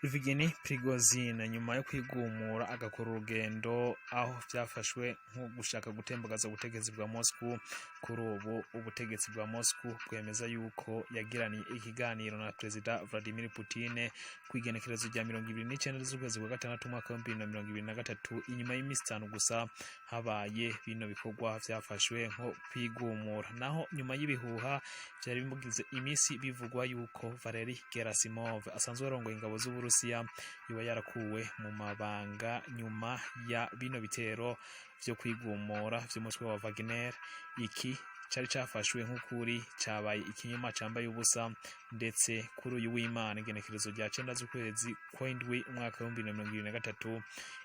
Yevgeny Prighozin nyuma yo kwigumura agakora urugendo aho byafashwe nko gushaka gutembagaza ubutegetsi bwa Moscow. Kuri ubu ubutegetsi bwa Moscow bwemeza yuko yagiraniye ikiganiro na Perezida Vladimir Putin kwigenekerezo rya 29 z'ukwezi kwa gatandatu umwaka wa 2023 inyuma y'iminsi 5 gusa habaye bino bikorwa byafashwe nko kwigumura. Naho nyuma y'ibihuha byari bimugize iminsi bivugwa yuko Gerasimov asanzwe arongoye ingabo z'Uburusiya yoba yarakuwe mu mabanga nyuma ya bino bitero byo kwigumura by'umutwe wa Wagner. Iki cyari cyafashwe nk'ukuri cyabaye ikinyoma cyambaye ubusa, ndetse kuri uyu w'Imana igenekerezo rya 9 z'ukwezi kw'indwi umwaka wa 2023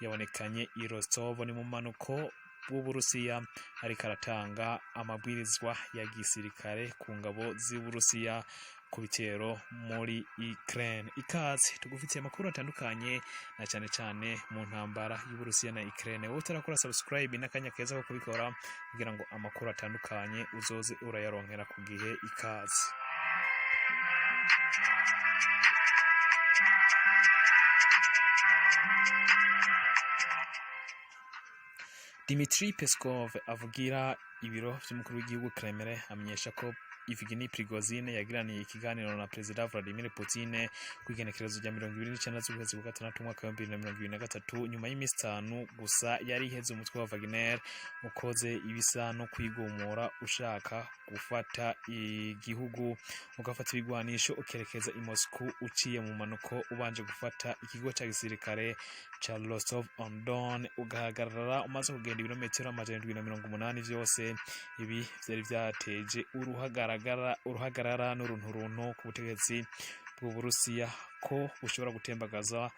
yabonekanye i Rostov ni mu manuko bw'Uburusiya ariko aratanga amabwirizwa ya gisirikare ku ngabo z'Uburusiya ku bitero muri Ukraine. Ikaze tugufitiye amakuru atandukanye na cyane cyane mu ntambara y'Uburusiya na Ukraine. Wowe utarakora subscribe n'akanya keza ko kubikora kugira ngo amakuru atandukanye uzoze urayaronkera ku gihe. Ikaze. Dmitry Peskov avugira ibiro by'umukuru w'igihugu Kremlin amenyesha ko Yevgeny Prighozin yagiraniye ikiganiro na Perezida Vladimir Putin kwigenekerezo rya 29 z'ukwezi kwa gatandatu umwaka wa 2023 nyuma y'iminsi 5 gusa yari iheze umutwe wa Wagner ukoze ibisa no kwigumura ushaka gufata igihugu, ugafata ibigwanisho ukerekeza i Moscow uciye mu manuko ubanje gufata ikigo cya gisirikare cha Rostov on Don ugahagarara umaze kugenda ibirometero 780 byose. Ibi byari byateje uruhagarara n'urunturuntu ku butegetsi bw'Uburusiya ko bushobora gutembagaza.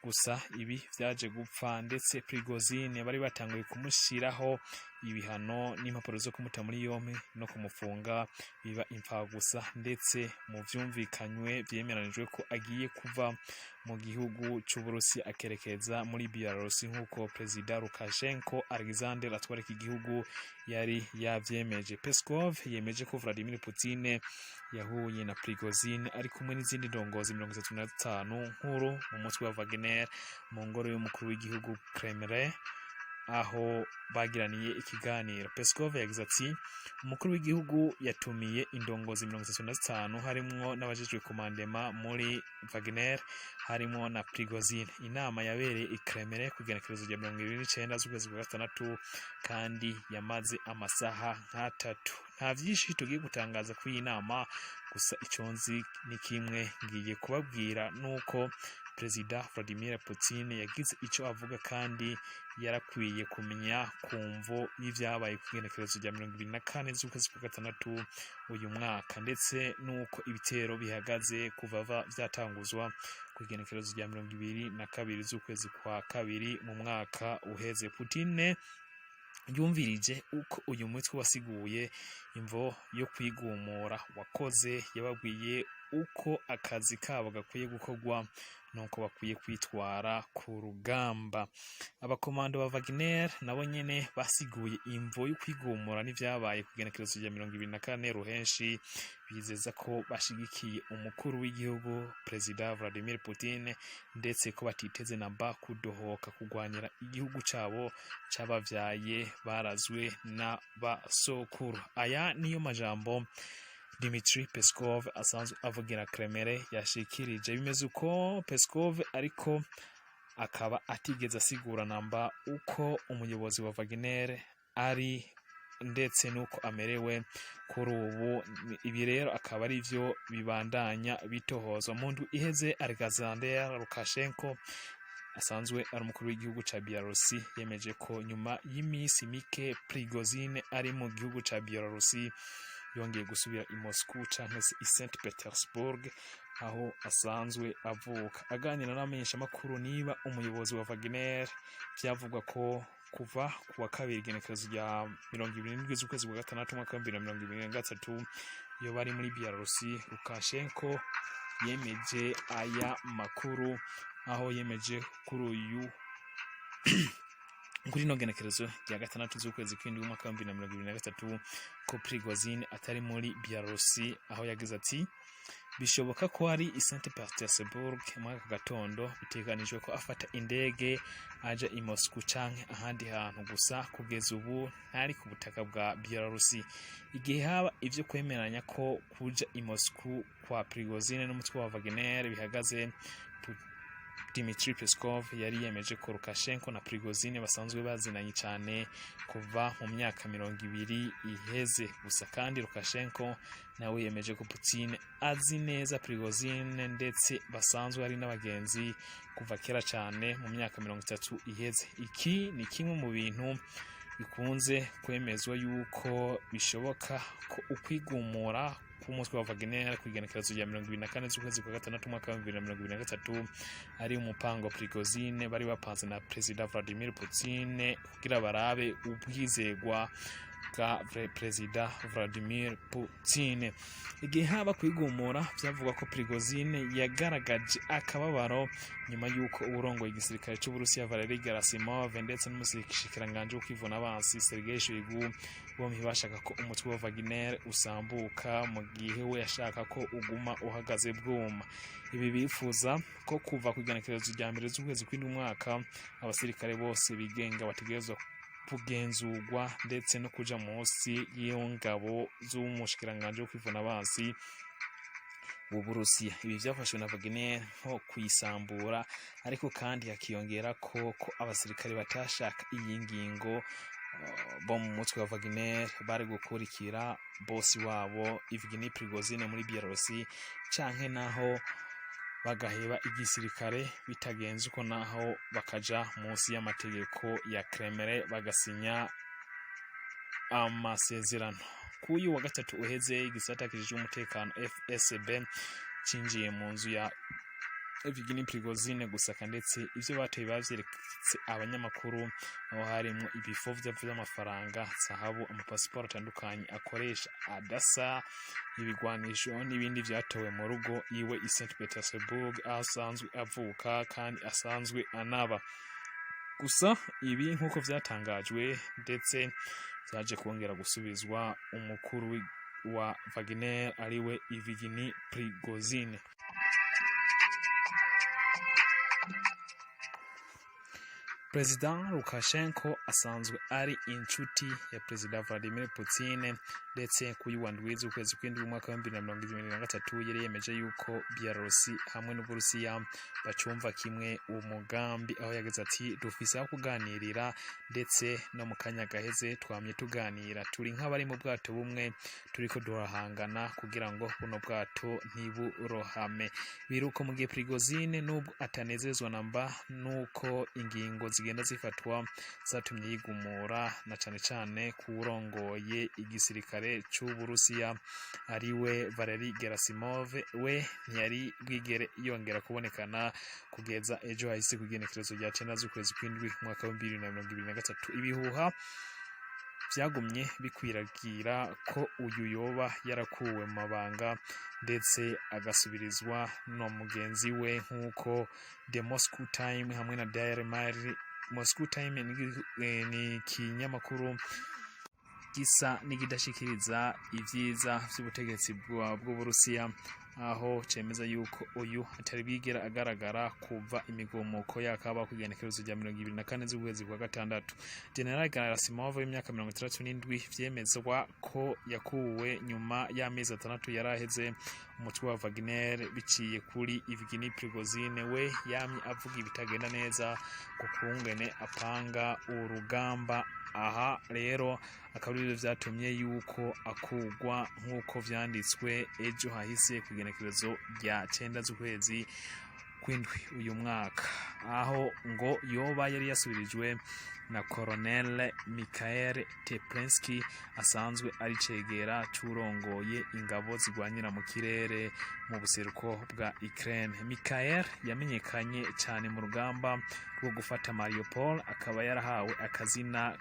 Gusa ibi byaje gupfa, ndetse Prighozin bari batanguye kumushiraho ibihano n'impapuro zo kumuta muri yombi no kumufunga biba impfa gusa, ndetse mu byumvikanywe byemeranijwe ko agiye kuva mu gihugu cy'Uburusiya akerekeza muri Belarus nk'uko Perezida Lukashenko Alexander atwara iki gihugu yari yabyemeje. Peskov yemeje ko Vladimir Putin yahuye na Prighozin ari kumwe n'izindi ndongozi 35 nkuru mu mutwe wa Wagner mu ngoro y'umukuru w'igihugu Kremlin aho bagiraniye ikiganiro. Peskov yagize ati umukuru w'igihugu yatumiye indongozi 35 harimo n'abajejwe komandema muri Wagner harimo na Prighozin. Inama yabereye i Kremlin kugenekerezo rya 29 z'ukwezi kwa gatandatu kandi yamaze amasaha 3. Nta byinshi tugiye gutangaza ku iyi nama, gusa icyonzi ni kimwe ngiye kubabwira nuko Perezida Vladimir Putin yagize icyo avuga kandi yarakwiye kumenya kumvo y'ibyabaye kugenekerezo rya 24 z'ukwezi kwa gatandatu uyu mwaka, ndetse nuko ibitero bihagaze kuva byatanguzwa kugenekerezo rya 22 z'ukwezi kwa kabiri mu mwaka uheze. Putin yumvirije uko uyu mutwe wasiguye imvo yo kwigumura wakoze, yababwiye uko akazi kabo gakwiye gukorwa nuko bakwiye kwitwara ku rugamba. Abakomando ba Wagner nabo nyene basiguye imvo yo kwigumura n'ivyabaye kugenekerezo rya 24 ruhenshi, bizeza ko bashigikiye umukuru w'igihugu Perezida Vladimir Putin, ndetse ko batiteze namba kudohoka kugwanyira igihugu cabo cabavyaye barazwe na basokuru. Aya niyo majambo Dmitry Peskov asanzwe avugira Kremlin yashikirije. Bimeze uko Peskov ariko akaba atigeze asigura namba uko umuyobozi wa Wagner ari ndetse nuko amerewe kuri ubu. Ibi rero akaba ari byo bibandanya bitohozwa. Mu ndwi iheze Alexander Lukashenko asanzwe ari umukuru w'igihugu cya Belarus yemeje ko nyuma y'iminsi mike Prighozin ari mu gihugu cya Belarus yongeye gusubira i Moscow cyangwa se i St Petersburg aho asanzwe avuka. Aganira n'amenyesha makuru niba umuyobozi wa Wagner byavugwa ko kuva kuwa kabiri igenekerezo rya 27 z'ukwezi kwa gatandatu umwaka wa 2023 iyo bari muri Belarus. Lukashenko yemeje aya makuru aho yemeje kuri uyu kuri no genekerezo rya gatandatu z'ukwezi kw'indwi umwaka wa 2023 ko Prighozin atari muri Belarus, aho yagize ati bishoboka ko ari i St Petersburg muri aka gatondo, biteganijwe ko afata indege aja i Moscow canke ahandi hantu, gusa kugeza ubu ntari ku butaka bwa Belarusi. Igihe haba ivyo kwemeranya ko kuja i Moscow kwa Prighozin n'umutwe wa Wagner bihagaze, Dmitry Peskov yari yemeje ko Lukashenko na Prighozin basanzwe bazinanye cyane kuva mu myaka 20 iheze. Gusa kandi Lukashenko nawe yemeje ko Putin azi neza Prighozin ndetse basanzwe ari n'abagenzi kuva kera cyane mu myaka 30 iheze. Iki ni kimwe mu bintu bikunze kwemezwa yuko bishoboka ko ukwigumura k'umutwe wa Wagner kwigenekerezo rya 24 z'ukwezi kwa gatandatu mwaka wa 2023 ari umupango Prighozin bari bapanze na President Vladimir Putin kugira barabe ubwizegwa bwa President Vladimir Putin. Igihe haba kwigumura, byavuga ko Prighozin yagaragaje akababaro nyuma yuko uburongoye igisirikare cy'Uburusiya Gerasimov ndetse n'umusirikiranganje wo kwivuna abansi Sergei Shoigu bombi bashaka ko umutwe wa Wagner usambuka mu gihe we yashaka ko uguma uhagaze bwuma. Ibi bifuza ko kuva ku igenekerezo rya 1 z'ukwezi kw'indwi mwaka abasirikare bose bigenga bategerezwa kugenzurwa ndetse no kuja munsi y'ingabo z'umushikiranganje wo kwivuna abansi w'Uburusiya. Ibi byafashwe na Wagner nko kuyisambura, ariko kandi hakiyongera ko abasirikare batashaka iyi ngingo bo mu mutwe wa Wagner bari gukurikira bosi wabo Yevgeny Prighozin muri Belarusi, canke naho bagaheba igisirikare bitagenze uko, naho bakaja munsi y'amategeko ya Kremlin bagasinya amasezerano. Kuyu wa gatatu uheze, igisata kijejwe umutekano FSB cinjiye mu nzu ya Yevgeny Prighozin gusaka, ndetse ivyo bateye bavyereketse abanyamakuru, aho harimo ibifovya vy'amafaranga, zahabu, amapasiporo atandukanye akoresha adasa, ibigwanisho n'ibindi vyatowe mu rugo iwe i St Petersburg asanzwe avuka kandi asanzwe anaba. Gusa ibi nkuko vyatangajwe ndetse vyaje kongera gusubizwa umukuru wa Wagner ariwe Yevgeny Prighozin. President Lukashenko asanzwe ari inshuti ya President Vladimir Putin, ndetse kuyuwandwiza ukwezi kw'indwi mwaka wa 2023 yari yemeje yuko Belarusi hamwe n'Uburusiya bacumva kimwe umugambi, aho yageze ati dufise aho kuganirira, ndetse no mu kanya gaheze twamye tuganira, turi nk'abari mu bwato bumwe turiko durahangana kugira ngo buno bwato ntiburohame. Biruko mu gihe Prighozin nubwo atanezezwa namba nuko ingingo zigenda zifatwa zatumye yigumura, na cane cane kurongoye igisirikare c'Uburusiya ariwe Gerasimov, we ntiyari bwigere yongera kubonekana kugeza ejo hahise kugenekerezo rya 9 z'ukwezi kw'indwi mwaka wa 2023. Ibihuha vyagumye bikwiragira ko uyu yoba yarakuwe mu mabanga ndetse agasubirizwa no mugenzi we, nkuko The Moscow Time hamwe na Daily Mail. Moscow Time ni kinyamakuru gisa n'igidashikiriza ivyiza vy'ubutegetsi bw'Uburusiya, aho cemeza yuko uyu atari bigera agaragara kuva imigumuko yakaba kugenekerezo rya 24 z'ukwezi kwa gatandatu. General Gerasimov w'imyaka 37 vyemezwa ko yakuwe nyuma y'amezi 6 yaraheze umutwe wa Wagner biciye kuri Yevgeny Prighozin. We yamye avuga ibitagenda neza ku kungene apanga urugamba. Aha rero akaba ari vyatumye yuko akugwa nk'uko vyanditswe ejo hahise kugenekerezo rya 9 z'ukwezi kw'indwi uyu mwaka, aho ngo yoba yari yasubirijwe na Colonel Mikhail Teplensky asanzwe ari cegera c'urongoye ingabo zigwanyira mu kirere mu buseruko bwa Ukraine. Mikhail yamenyekanye cyane mu rugamba rwo gufata Mariupol, akaba yarahawe akazina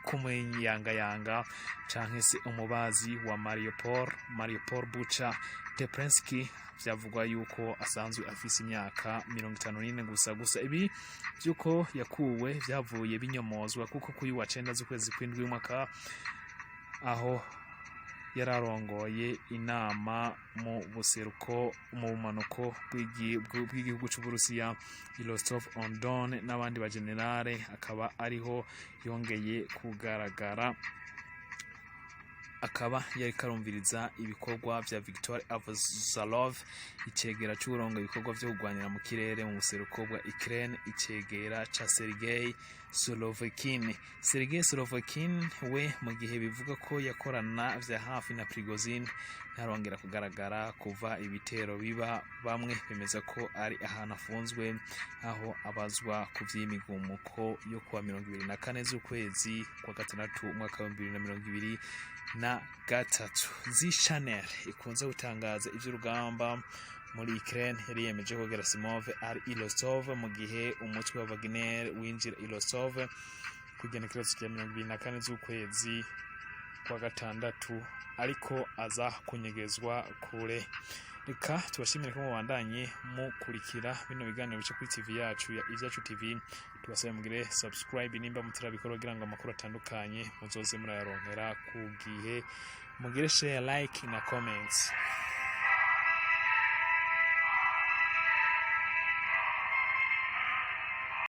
kumuyangayanga canke se umubazi wa Mariupol Bucha. Teplensky vyavugwa yuko asanzwe afise imyaka 54 gusa ibi vyuko yakuwe vyavuye binyomozwa kuko kuyu wa 9 z'ukwezi kw'indwi mwaka, aho yararongoye inama mu bumanuko bw'igihugu cy'Uburusiya i Rostov-on-Don n'abandi bagenerale, akaba ariho yongeye kugaragara, akaba yari karumviriza ibikorwa vya Viktor Avazalov, icegera c'uburongo ibikorwa vyo kugwanira mu kirere mu buseruko bwa Ukraine, icegera ca Sergei Solovekin. Sergei Solovekin we mu gihe bivuga ko yakorana vya hafi na Prighozin ntarongera kugaragara kuva ibitero biba, bamwe bemeza ko ari ahantu afunzwe, aho abazwa ku vy'imigumuko yo kuwa 24 z'ukwezi kwa gatandatu umwaka wa 2023. Chanel ikunze gutangaza ivy'urugamba muri Ukraine yari yemeje ko Gerasimov ari i Rostov, mu gihe umutwe wa Wagner winjira i Rostov kugenekerezo cya 24 z'ukwezi kwa gatandatu, ariko aza kunyegezwa kure. Reka tubashimire ko mubandanye mukurikira bino biganiro bice kuri TV yacu ya Ivyacu TV. Tubasabe mugire subscribe nimba mutarabikora kugira ngo amakuru atandukanye muzoze murayaronkera ku gihe. Mugire share, like na comments.